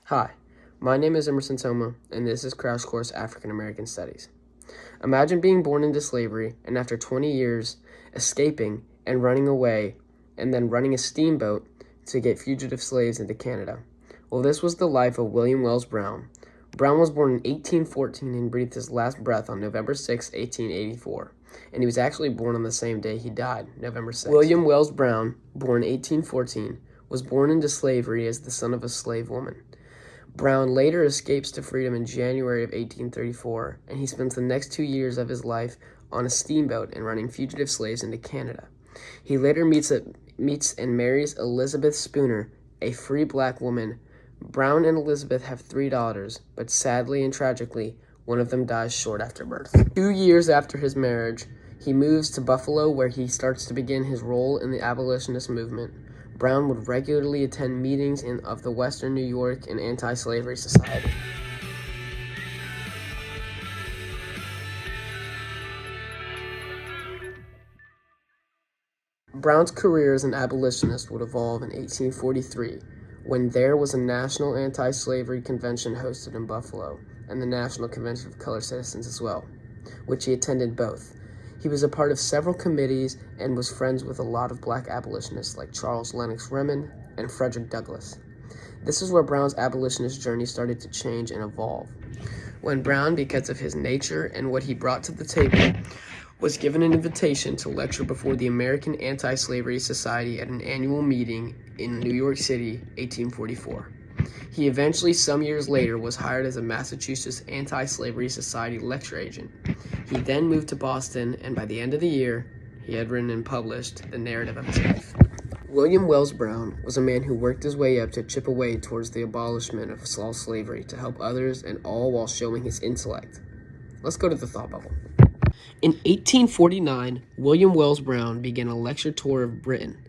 Hi, my name is Emerson Thoma, and this is Crash Course African American Studies. Imagine being born into slavery and after 20 years escaping and running away and then running a steamboat to get fugitive slaves into Canada. Well, this was the life of William Wells Brown. Brown was born in 1814 and breathed his last breath on November 6, 1884, and he was actually born on the same day he died, November 6. William Wells Brown, born 1814, was born into slavery as the son of a slave woman. Brown later escapes to freedom in January of 1834, and he spends the next 2 years of his life on a steamboat and running fugitive slaves into Canada. He later meets and marries Elizabeth Spooner, a free black woman. Brown and Elizabeth have 3 daughters, but sadly and tragically, one of them dies short after birth. 2 years after his marriage, he moves to Buffalo, where he starts to begin his role in the abolitionist movement. Brown would regularly attend meetings of the Western New York and Anti-Slavery Society. Brown's career as an abolitionist would evolve in 1843, when there was a National Anti-Slavery Convention hosted in Buffalo, and the National Convention of Colored Citizens as well, which he attended both. He was a part of several committees and was friends with a lot of black abolitionists like Charles Lennox Remond and Frederick Douglass. This is where Brown's abolitionist journey started to change and evolve. When Brown, because of his nature and what he brought to the table, was given an invitation to lecture before the American Anti-Slavery Society at an annual meeting in New York City, 1844. He eventually, some years later, was hired as a Massachusetts Anti-Slavery Society lecture agent. He then moved to Boston, and by the end of the year, he had written and published the narrative of his life. William Wells Brown was a man who worked his way up to chip away towards the abolishment of slavery to help others, and all while showing his intellect. Let's go to the thought bubble. In 1849, William Wells Brown began a lecture tour of Britain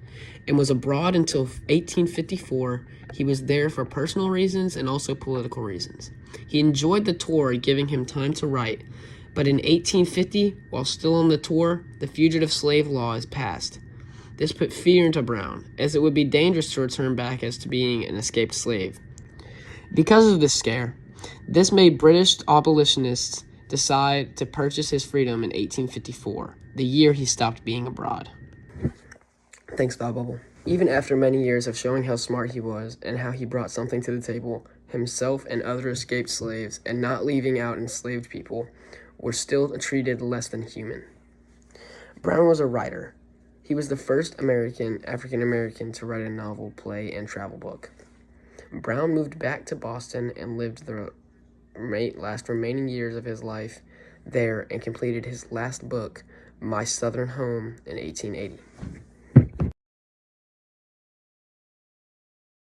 and was abroad until 1854. He was there for personal reasons and also political reasons. He enjoyed the tour, giving him time to write, but in 1850, while still on the tour, the Fugitive Slave Law is passed. This put fear into Brown, as it would be dangerous to return back as to being an escaped slave. Because of this scare, this made British abolitionists decide to purchase his freedom in 1854, the year he stopped being abroad. Thanks, Thought Bubble. Even after many years of showing how smart he was and how he brought something to the table, himself and other escaped slaves, and not leaving out enslaved people, were still treated less than human. Brown was a writer. He was the first African American to write a novel, play, and travel book. Brown moved back to Boston and lived the last remaining years of his life there and completed his last book, My Southern Home, in 1880.